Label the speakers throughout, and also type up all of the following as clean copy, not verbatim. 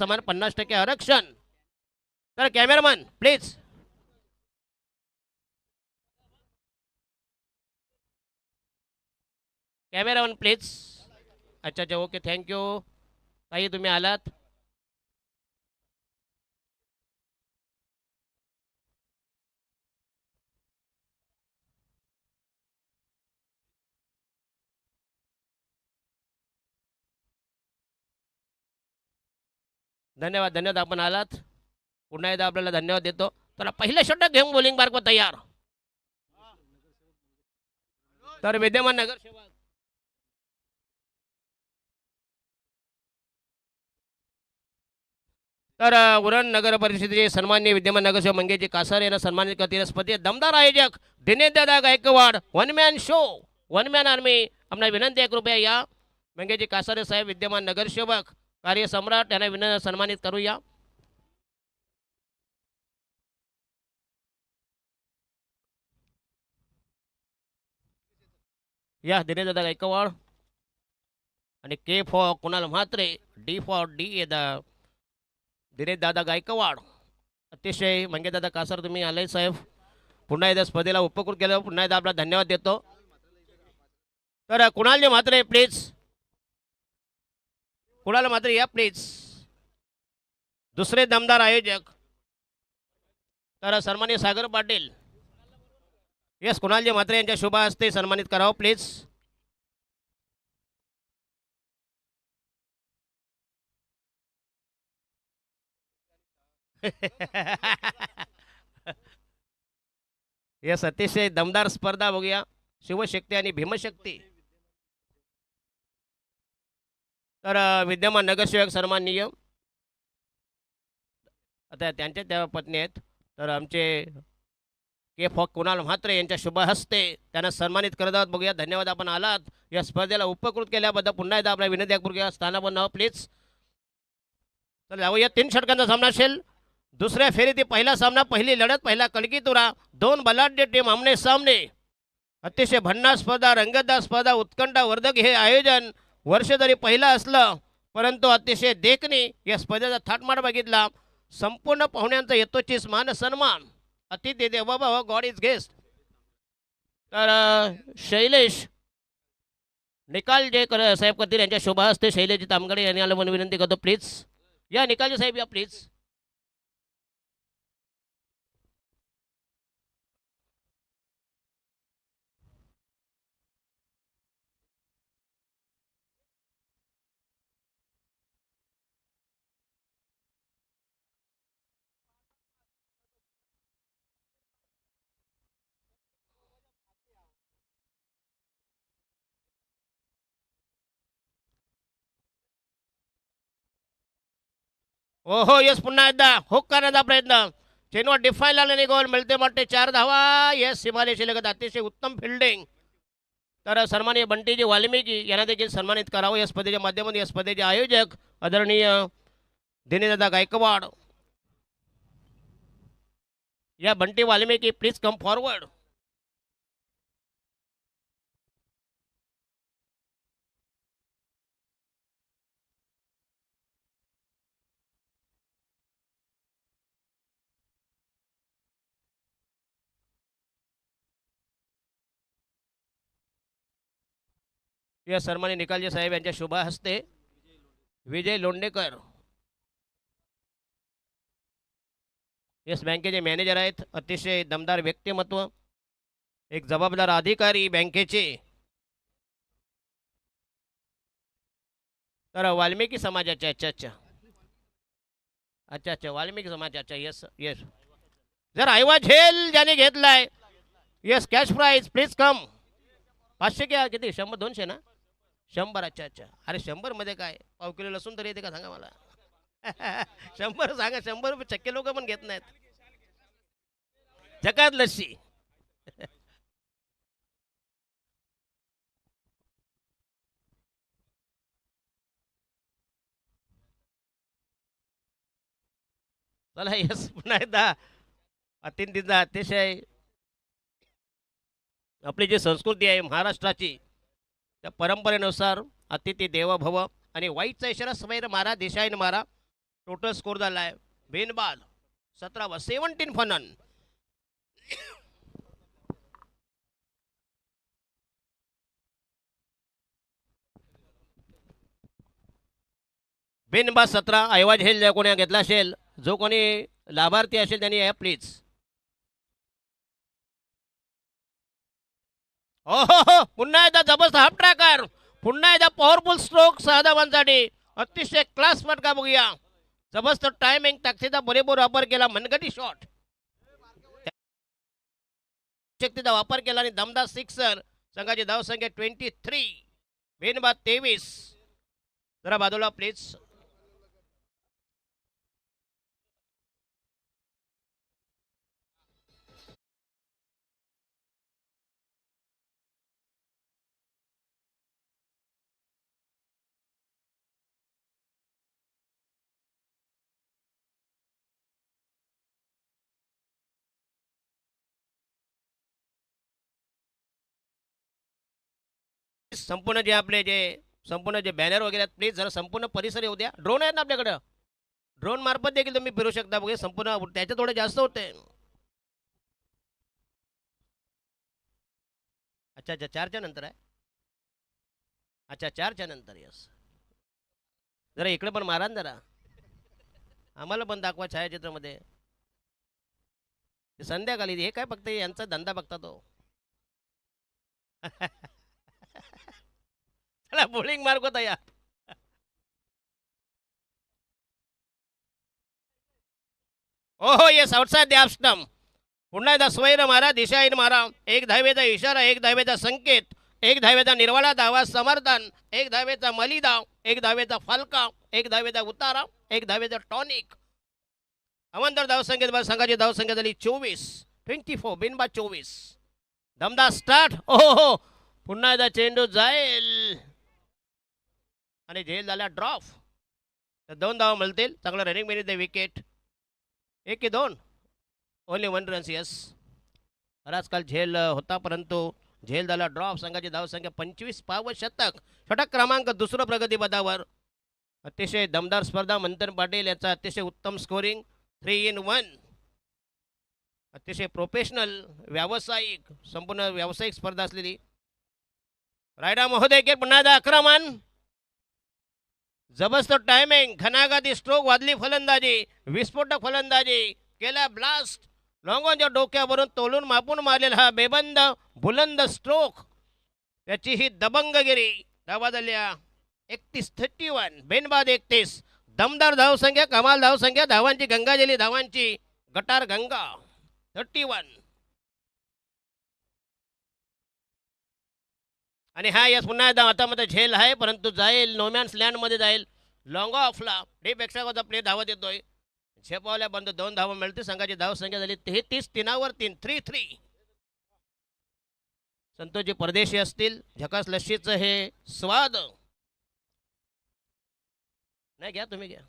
Speaker 1: समान 50% आरक्षण। तर कॅमेरामन प्लीज, कॅमेरामन प्लीज। अच्छा अच्छा, ओके, थँक्यू ताई, तुम्ही आलात। धन्यवाद धन्यवाद, आपण आलात। पुन्हा एकदा आपल्याला धन्यवाद देतो। तर पहिल्या षटक घेऊन बॉलिंग मार्ग तयार। तर विद्यमान नगरसेवक तर उरण नगर परिषदेचे सन्माननीय विद्यमान नगरसेवक मंगेशजी कासार यांना सन्मानित करतील। स्पर्धेत दमदार आयोजक Dineshdada Gaikwad, one man show, one man army. आम्हाला विनंती आहे, कृपया या। मंगेशजी कासारे साहेब विद्यमान नगरसेवक कार्य सम्राट यांना सन्मानित करूया। या दिनेशदादा गायकवाड आणि K for Kunal Mhatre, D for D Dineshdada Gaikwad. अतिशय मंगेशदादा कासार तुम्ही आले साहेब, पुन्हा एकदा स्पर्धेला उपकृत केलं, पुन्हा एकदा आपला धन्यवाद देतो। तर कुणालजी म्हात्रे प्लीज, कुणाल म्हात्रे या प्लीज, दुसरे दमदार आयोजक। तर सन्माननीय सागर पाटील, यस, कुणालजी म्हात्रे यांच्या शुभ हस्ते सन्मानित करावं प्लीज। यस, अतिशय दमदार स्पर्धा बघूया, शिवशक्ती आणि भीमशक्ती। तर विद्यमान नगरसेवक सन्माननीय, आता त्यांच्या त्या पत्नी आहेत, तर आमचे के फॉ कुणाल म्हात्रे यांच्या शुभ हस्ते त्यांना सन्मानित करत आहोत। बघूया, धन्यवाद आपण आलात। या स्पर्धेला उपकृत केल्याबद्दल पुन्हा एकदा आपल्या विनंती आहे, स्थानापन्न व्हा प्लीज। तर जाऊया, 3 षटकांचा सामना असेल। दुसऱ्या फेरीतील पहिला सामना, पहिली लढत, पहिला कलगीतुरा, 2 बलाढ्य टीम आमने सामने। अतिशय भन्नाट स्पर्धा, रंगतदार स्पर्धा, उत्कंठावर्धक हे आयोजन। वर्ष जरी पहिला असलं परंतु अतिशय देखणी या स्पर्धेचा थाटमाट बघितला। संपूर्ण पाहुण्यांचा यथोचित मान सन्मान, अतिथी देवो भव, गॉड इज गेस्ट। तर शैलेश निकाल जे साहेब करतील यांच्या शुभ हस्ते शैलेशजी तामगडे यांनी आलं म्हणून विनंती करतो प्लीज। या निकालजी साहेब, या प्लीज। ओहो, यस, पुन्हा एकदा हुक करण्याचा प्रयत्न, चेनवर डिफाईन लागल्याने गोल मिळते, वाटते 4 धावा। यस, सीमारेषे लगत अतिशय उत्तम फिल्डिंग। तर सन्माननीय बंटीजी वाल्मिकी यांना देखील सन्मानित करावं या स्पर्धेच्या माध्यमातून। या स्पर्धेचे आयोजक आदरणीय दिनेशदादा गायकवाड। या Bunty Valmiki please come forward. या सन्माननीय निकालजी साहेब यांच्या शुभ हस्ते विजय लोंडेकर, येस बँकेचे मॅनेजर आहेत, अतिशय दमदार व्यक्तिमत्व, एक जबाबदार अधिकारी बँकेचे। तर वाल्मिकी समाजाचे, अच्छा अच्छा अच्छा अच्छा, वाल्मिकी समाज, अच्छा, यस यस। जर आयवा झेल ज्याने घेतलाय, yes, cash prize please come. 500 क्या किती, 100 200 ना, 100, अच्छा अच्छा। अरे 100 मध्ये काय, पाव किलो लसूण तरी येते का सांगा मला। 100 सांगा, 100 रुपये चक्के लोक पण घेत नाहीत। जकात लस्सी। चला, यस, पुन्हा एकदा अतिशय आपली जी संस्कृती आहे महाराष्ट्राची, त्या परंपरेनुसार अतिथी देवो भव आणि वाईटचा इशारा स्वैर मारा, दिशाईन मारा। टोटल स्कोर झालाय बिनबाद 17 17 फनन. बिनबाद 17. ऐवज हे कोणी घेतला असेल, जो कोणी लाभार्थी असेल त्यांनी या प्लीज. हो हो हो, पुन्हा एकदा जबरदस्त हाफ ट्रॅकर, पुन्हा एकदा पॉवरफुल स्ट्रोक 6 धावांसाठी. अतिशय क्लास फटका बघूया. जबरदस्त टायमिंग ताकदीचा पुरेपूर वापर केला, मनगटी शॉट शक्तीचा वापर केला आणि दमदार सिक्सर. संघाची धावसंख्या 23, बिनबाद 23. जरा बाजूला प्लीज. संपूर्ण जे आपले जे संपूर्ण जे बॅनर वगैरे आहेत प्लीज जरा संपूर्ण परिसर येऊ द्या. ड्रोन आहेत ना आपल्याकडं, ड्रोन मार्फत देखील तुम्ही फिरू शकता बघा. संपूर्ण त्याच्या थोडे जास्त होते. अच्छा अच्छा, 4च्या नंतर आहे. अच्छा 4च्या नंतर, यस. जरा इकडे पण मारा ना जरा, आम्हाला पण दाखवा छायाचित्रामध्ये. संध्याकाळी हे काय फक्त यांचा धंदा बघता तो. चला बोलिंग मार्क होता या. ओहो yes, outside the off stump. पुन्हा एकदा स्वैर मारा, दिशाहीन मारा. एक धावेचा इशारा, एक धावेचा संकेत, एक धावेचा निर्वाळा, धावा समर्थन, एक धावेचा मलिदा, एक धावेचा फलका, एक धावेचा उतारा, एक धावेचा टॉनिक. अवंतर धावसंख्येत संघाची धावसंख्या झाली 24 बिनबा 24. दमदार स्टार्ट. ओहो हो, पुन्हा एकदा चेंडू जाईल आणि झेल झाला ड्रॉप. तर 2 धावा मिळतील. चांगला रनिंग मिळते the wicket. 1-2, only 1 runs. Yes, आजकाल झेल होता परंतु झेल झाला ड्रॉप. संघाची धावसंख्या 25 पाव शतक. षटक क्रमांक 2 प्रगतीपदावर. अतिशय दमदार स्पर्धा. मंथन पाटील याचा अतिशय उत्तम स्कोरिंग. 3 in 1. अतिशय प्रोफेशनल व्यावसायिक संपूर्ण व्यावसायिक स्पर्धा असलेली. रायडा महोदय के पुन्हा एकदा आक्रमण. जबरदस्त टायमिंग, घनाघाती स्ट्रोक, वादली फलंदाजी, विस्फोटक फलंदाजी, केला ब्लास्ट. लॉंगॉनच्या डोक्यावरून तोलून मापून मारलेला हा बेबंद बुलंद स्ट्रोक, त्याची ही दबंगगिरी. धावा झाल्या 31 बेनबाद 31. दमदार धावसंख्या, कमाल धावसंख्या, धावांची गंगा गेली, धावांची गटार गंगा. 31. आणि हा यस पुन्हा एकदा हातामध्ये झेल आहे परंतु जाईल नोमॅन्स लँडमध्ये जाईल. लॉंग ऑफला डीपेक्षा होता प्ले धावत येतोय. झेपावल्या बंद 2 धावा मिळते. संघाची धावसंख्या झाली 33 3 3 3-3. संतोषजी परदेशी असतील. झकास लस्सीचं हे स्वाद नाही, घ्या तुम्ही घ्या,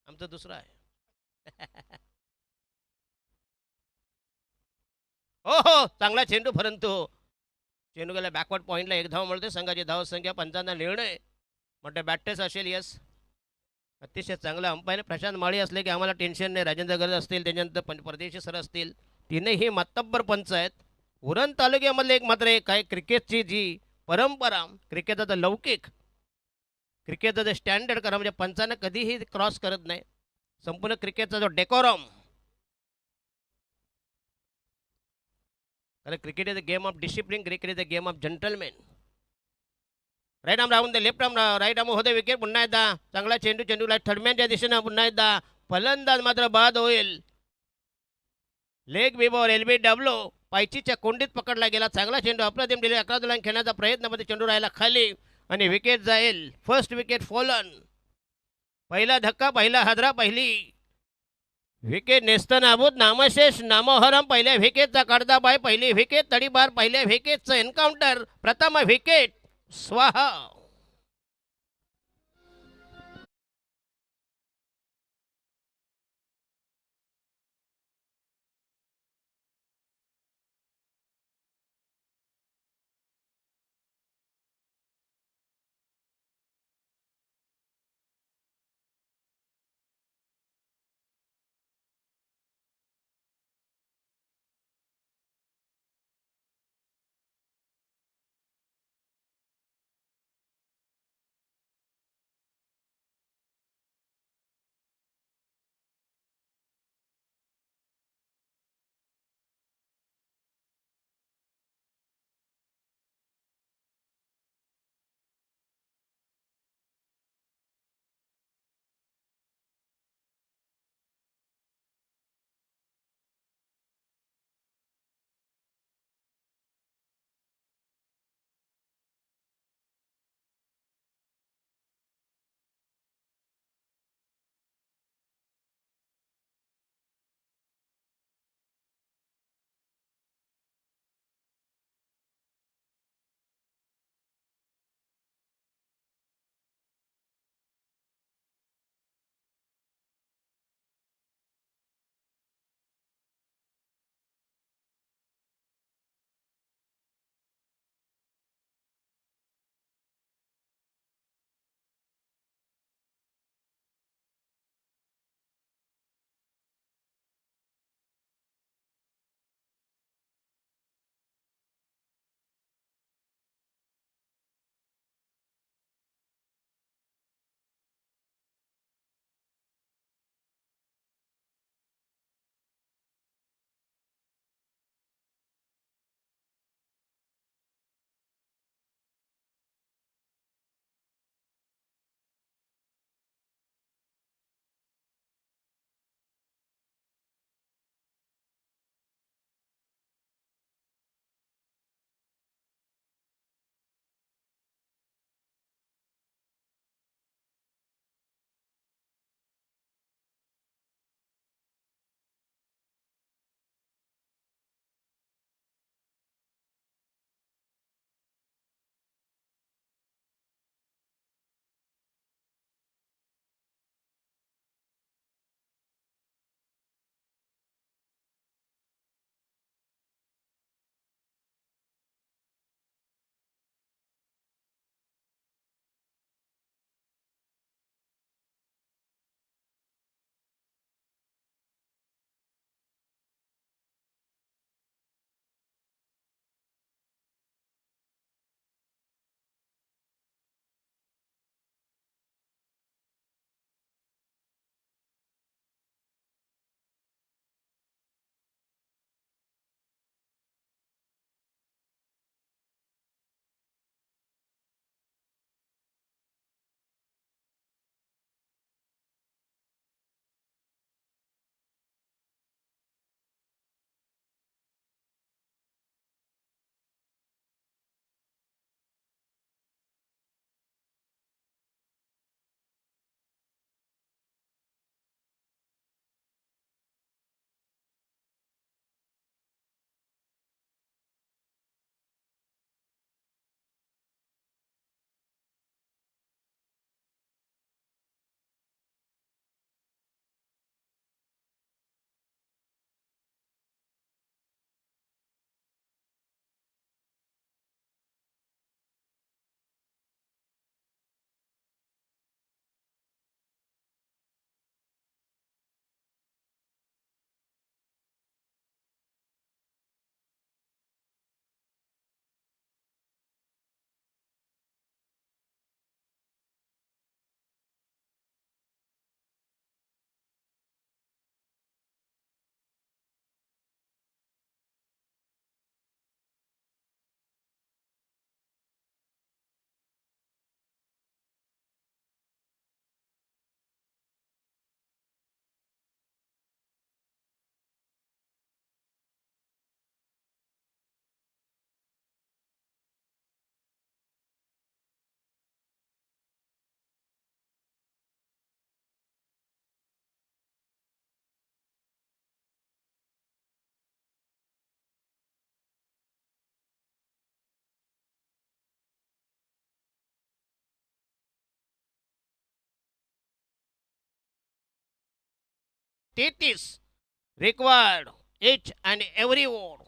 Speaker 1: आमचं दुसरं आहे. हो हो, चांगला चेंडू परंतु चेंडू गेला बॅकवर्ड पॉईंटला. 1 धाव मिळते. संघाची धावसंख्या 55 निर्णय मोठे बॅटर्स असेल. यस, अतिशय चांगला अंपायर प्रशांत माळी असले की आम्हाला टेन्शन नाही. राजेंद्र गरज असतील, त्याच्यानंतर परदेशी सर असतील, तीनही मातब्बर पंच आहेत. उरण तालुक्यामधले एक मात्र एक आहे क्रिकेटची जी परंपरा, क्रिकेटचा लौकिक, क्रिकेटचा जे स्टँडर्ड करा म्हणजे पंचांना कधीही क्रॉस करत नाही. संपूर्ण क्रिकेटचा जो डेकोरम, कारण cricket is a game of discipline, cricket is a game of gentleman. Right arm राहून दे, लेफ्ट आर्म, राईट आर्म होते विकेट. पुन्हा एकदा चांगला चेंडू, चेंडूला थर्डमॅनच्या दिशेनं पुन्हा एकदा फलंदाज मात्र बाद होईल. लेग बिबॉल LBW पायचीच्या कोंडीत पकडला गेला. चांगला चेंडू अप्रतिम दिले. 11 दुलान खेळण्याचा प्रयत्न मध्ये चेंडू राहिला खाली आणि विकेट जाईल. First wicket fallen. पहिला धक्का, पहिला हादरा, पहिली विकेट नेस्तनाबूत, नामशेष नामोहरम. पहिल्या विकेटचा काढता बाय, पहिली विकेट तडीबार, पहिल्या विकेटचं एन्काउंटर, प्रथम विकेट स्वाहा. 33 रिक्वायर्ड इच अँड एव्हरी ओड.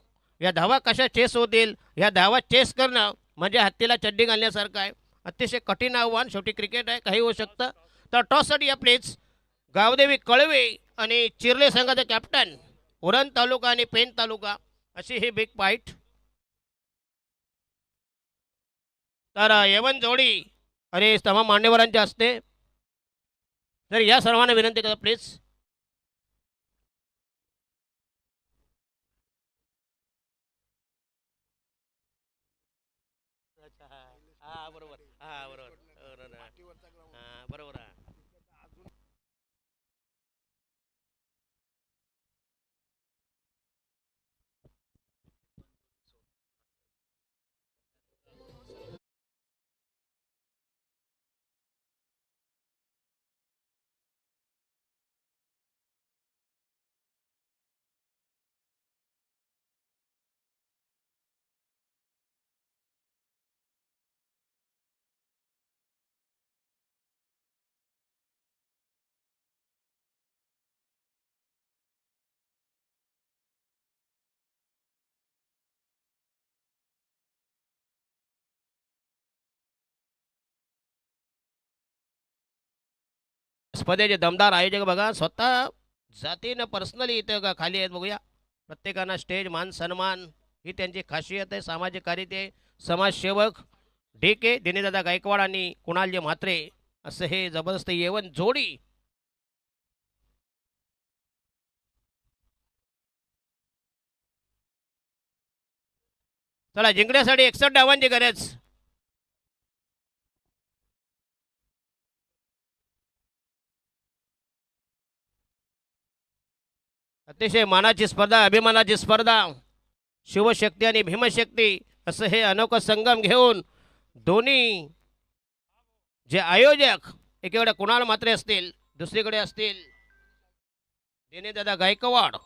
Speaker 1: या धावा कशा चेस होतील, या धावा चेस करणं म्हणजे हत्तीला चड्डी घालण्यासारखं आहे. अतिशय कठीण आव्हान. शेवटी क्रिकेट आहे, काही होऊ शकतं. तर टॉससाठी या प्लीज गावदेवी कळवे आणि चिर्ले संघाचे कॅप्टन उरण तालुका आणि पेन तालुका अशी ही बिग फाईट. तर यवन जोडी आणि तमाम मान्यवरांच्या हस्ते तर या सर्वांना विनंती करा प्लीज. हा बरोबर, हा बरोबर, बरोबर आहे. स्पर्धेचे दमदार आयोजक बघा स्वतः जातीनं पर्सनली इथं खाली आहेत. बघूया प्रत्येकांना स्टेज मान सन्मान ही त्यांची खासियत आहे. सामाजिक कार्य ते समाजसेवक डी के दिनेशदादा गायकवाड आणि कुणालजी म्हात्रे असं हे जबरदस्त येवन जोडी. चला जिंकण्यासाठी 61 डावांची गरज. अतिशय मानाची स्पर्धा, अभिमानाची स्पर्धा. शिवशक्ती आणि भीमशक्ती असं हे अनोखं संगम घेऊन दोन्ही जे आयोजक एकीकडे कुणाल म्हात्रे असतील, दुसरीकडे असतील दिनेशदादा गायकवाड.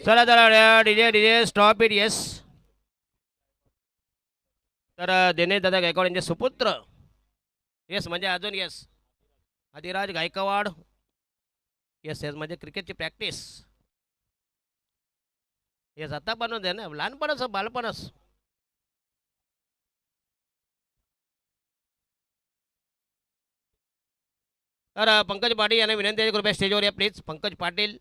Speaker 1: चला चला DJ DJ stop it. Yes. तर दिनेशदादा गायकवाड यांचे सुपुत्र. येस म्हणजे अजून yes Adiraj Gaikwad. Yes yes म्हणजे क्रिकेटची प्रॅक्टिस. येस आता बनवून द्या ना, लहानपणच बालपणच. तर पंकज पाटील यांना विनंती आहे कृपया स्टेजवर या प्लीज. पंकज पाटील.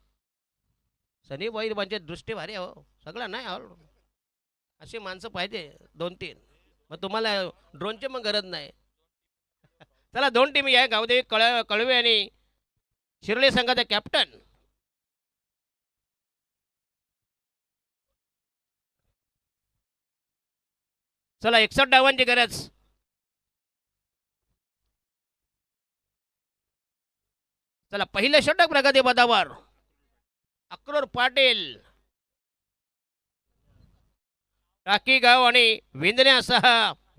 Speaker 1: सनी भाई म्हणजे दृष्टी भारी आहे हो, सगळं नाही हो, अशी माणसं पाहिजे 2-3. मग तुम्हाला ड्रोनची मग गरज नाही. चला 2 टीम आहे, गावदेवी कळवे आणि शिर्ले संघाचा कॅप्टन. चला 61 डावांची गरज. चला पहिले षटक प्रगती पदावर अक्रोर पाटील. टाकी गाव आणि विंदण्यासह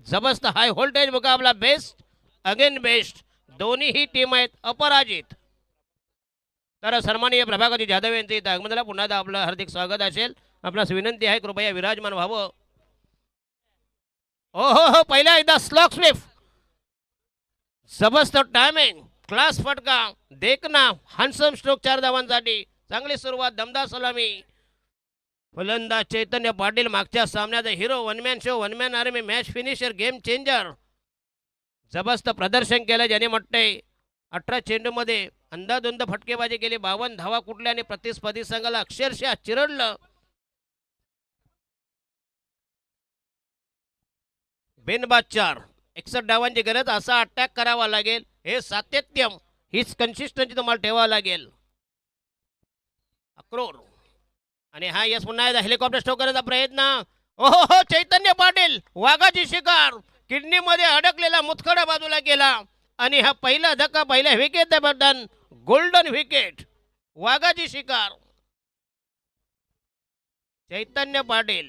Speaker 1: जबरदस्त हाय व्होल्टेज मुकाबला. Best again best. दोन्ही टीम आहेत अपराजित. तर सन्माननीय प्रभाकरजी जाधव यांचे इथं आगमनाला पुन्हा एकदा आपलं हार्दिक स्वागत असेल. आपणास विनंती आहे कृपया विराजमान व्हावं. हो हो हो, पहिल्या एकदा स्लॉक स्विफ्ट. जबरदस्त टायमिंग, क्लास फटका, देखना, हॅन्डसम स्ट्रोक 4 धावांसाठी. चांगली सुरुवात, दमदार सलामी. फलंदाज चैतन्य पाटील मागच्या सामन्याचा hero, one man show, one man army, match finisher, game changer. जबरदस्त प्रदर्शन केलं ज्याने म्हटले. 18 चेंडूमध्ये अंदाधुंद फटकेबाजी केली, 52 धावा कुठल्या आणि प्रतिस्पर्धी संघाला अक्षरशः चिरडलं. बिनबाद 4, 61 धावांची गरज. असा अटॅक करावा लागेल, हे सातत्य, हीच कन्सिस्टन्सी तुम्हाला ठेवावं लागेल. अक्रोर आणि हा यस पुन्हा एकदा हेलिकॉप्टर स्ट्रोक करायचा प्रयत्न. ओहो हो, चैतन्य पाटील वाघाची शिकार, किडनीमध्ये अडकलेला मुतखडा बाजूला गेला आणि हा पहिला धक्का, पहिल्या विकेट बटन, गोल्डन विकेट, वाघाची शिकार, चैतन्य पाटील.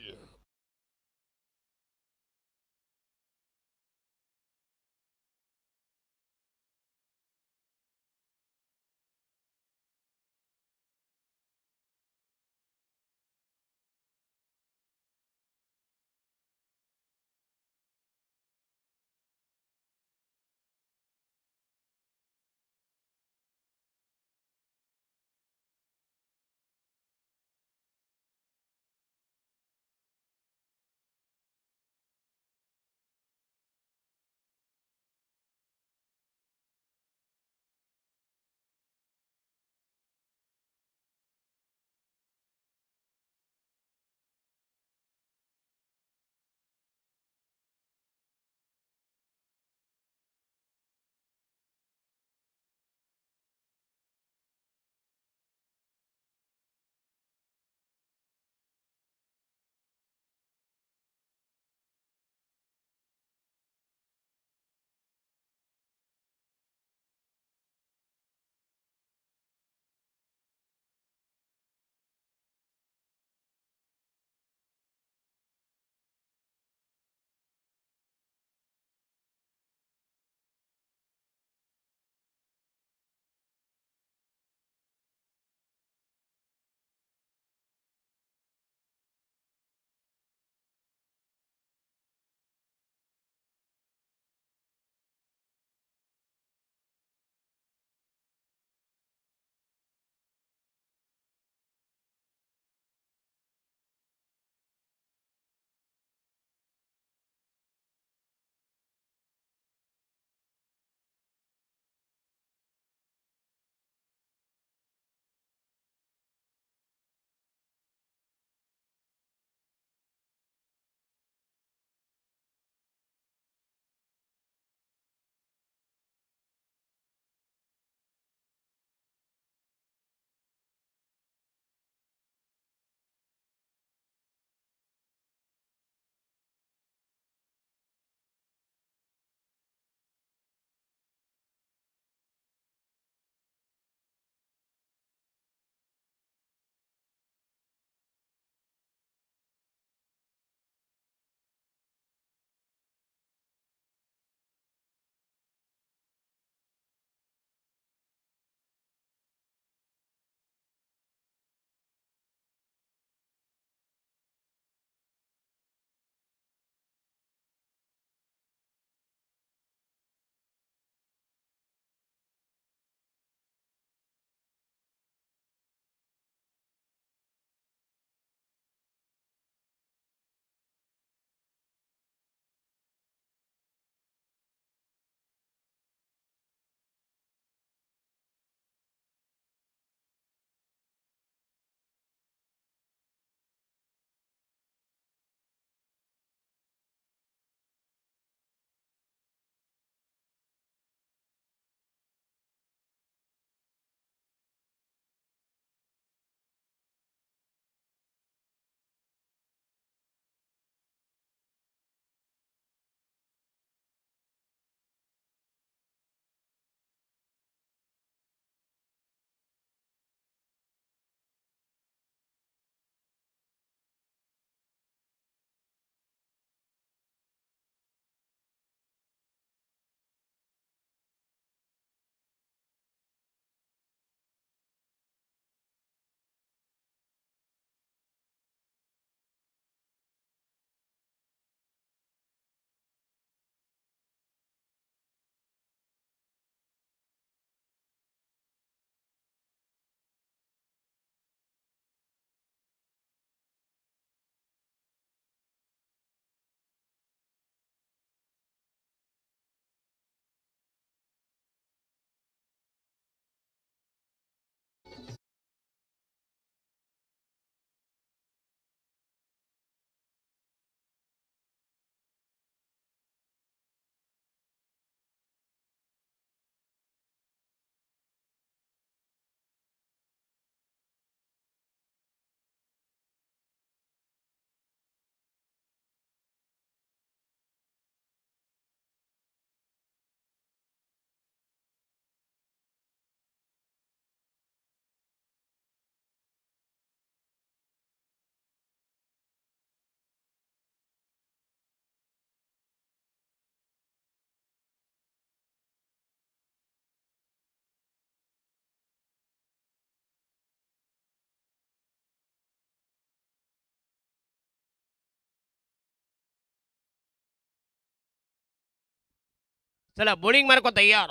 Speaker 1: चला बोर्डिंग मार्क तयार.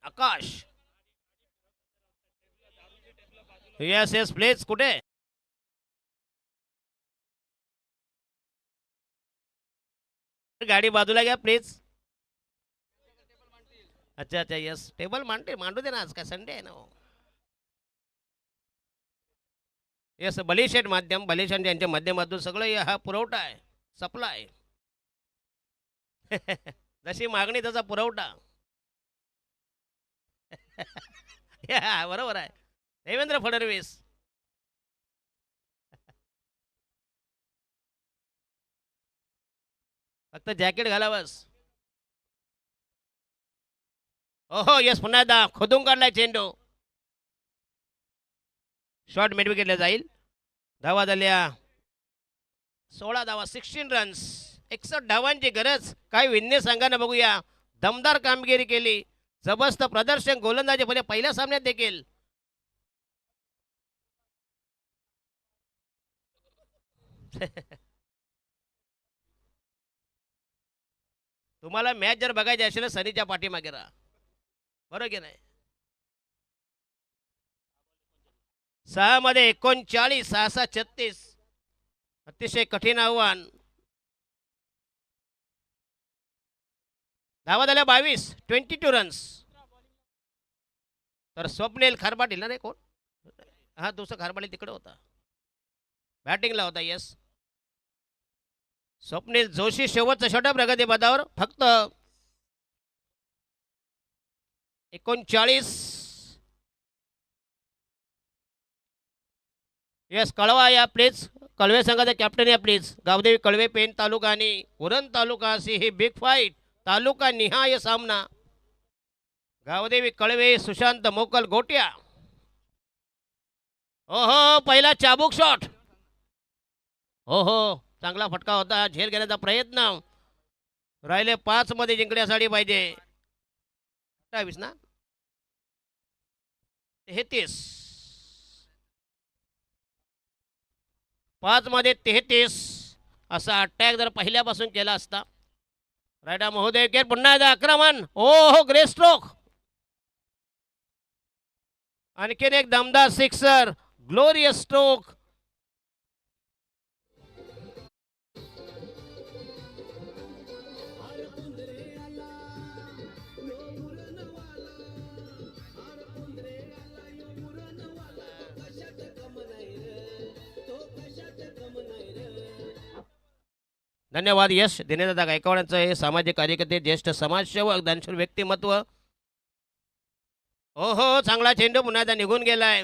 Speaker 1: आकाश. Yes yes please. कुठे गाडी बाजूला घ्या प्लीज. अच्छा अच्छा येस टेबल मांडू दे ना, आज काय संडे आहे ना. येस बलिशेट माध्यम बलिशेट यांच्या माध्यमातून सगळं हा पुरवठा आहे. सप्लाय. जशी मागणी तसा पुरवठा. बरोबर आहे. देवेंद्र फडणवीस. फक्त जॅकेट घाला बस. ओहो येस पुन्हा एकदा खोदून काढलाय चेंडू. शॉर्ट मिड विकेटला जाईल. धावा झाल्या 16 धावा 16 रन्स. 61 धावांची गरज. काय विन्ने सांगा ना बघूया. दमदार कामगिरी केली. जबरदस्त प्रदर्शन गोलंदाजी भले पहिल्या सामन्यात देखील. तुम्हाला मॅच जर बघायची असेल तर सनीच्या पाठीमागे राहा. बरोबर की नाही. 6 मध्ये 39 6 36. अतिशय कठीण आव्हान. धावा झाल्या 22 22 रन्स. तर स्वप्नील खारपाटील ना रे कोण. हा दुसरा खारपाटील तिकडे होता. बॅटिंगला होता. येस स्वप्नील जोशी शेवटचा षटक प्रगती पदावर. फक्त 39. येस कळवा या प्लीज. कळवे संघाचे कॅप्टन या प्लीज. गावदेवी कळवे पेन तालुका आणि उरण तालुका अशी ही बिग फाईट तालुका निहाय सामना. गावदेवी कळवे सुशांत मोकल गोट्या. ओहो पहिला चाबूक शॉट. हो हो चांगला फटका होता. झेल घेण्याचा प्रयत्न. राहिले 5 मध्ये जिंकण्यासाठी पाहिजे. 28 ना 33. 5 मध्ये 33 असा अटॅक जर पहिल्यापासून केला असता. रायडा महोदय केर पुन्हा एकदा आक्रमण. ओ हो ग्रे स्ट्रोक. आणखीन एक दमदार सिक्सर. Glorious stroke. धन्यवाद यश. दिनेशदादा गायकवाडांचं हे सामाजिक कार्यकर्ते ज्येष्ठ समाजसेवक दानशूर व्यक्तिमत्व. हो हो चांगला चेंडू पुन्हा एकदा निघून गेलाय.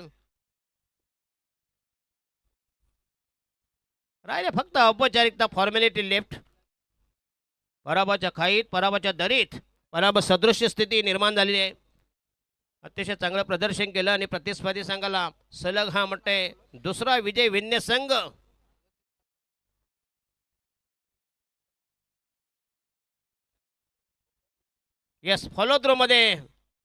Speaker 1: राहिले फक्त औपचारिकता फॉर्मॅलिटी लेफ्ट. पराभवाच्या खाईत पराभवाच्या दरीत पराभव सदृश्य स्थिती निर्माण झालेली आहे. अतिशय चांगलं प्रदर्शन केलं आणि प्रतिस्पर्धी संघाला सलग हा म्हणते दुसरा विजय विन्ने संघ. येस फॉलो थ्रो मध्ये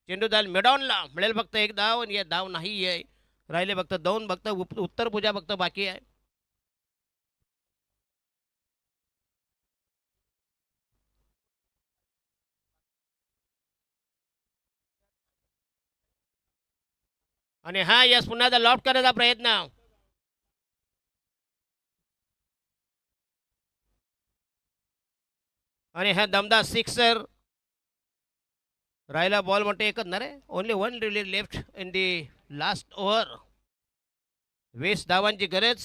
Speaker 1: चेंडू जाईल मेडॉनला. मिळेल फक्त एक धाव आणि धाव नाही आहे. राहिले फक्त 2 फक्त उत्तर पूजा फक्त बाकी आहे. आणि हा यस पुन्हा एकदा लॉफ्ट करण्याचा प्रयत्न. आणि हा दमदार सिक्सर. राहिला बॉल म्हणते एकच ना रे. Only 1 really left in the last over. 20 धावांची गरज.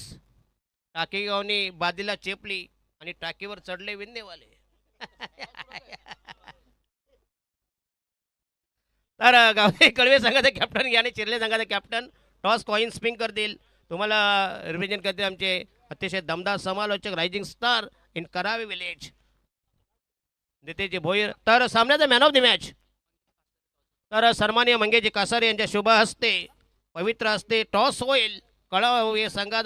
Speaker 1: टाकीगावनी बादीला चेपली आणि टाकीवर चढले विन्नेवाले. तर गावडे कळवे संघाचे कॅप्टन आणि चिरले संघाचे कॅप्टन टॉस कॉइन स्पिन करतील. तुम्हाला रिप्रेझेंट करतील आमचे अतिशय दमदार समालोचक रायझिंग स्टार इन करावे विलेज नितेशजी भोईर. तर सामन्याचा मॅन ऑफ द मॅच तर सन्माननीय मंगेशजी कासारे यांच्या शुभ हस्ते पवित्र हस्ते टॉस होईल. कळवा संघाचा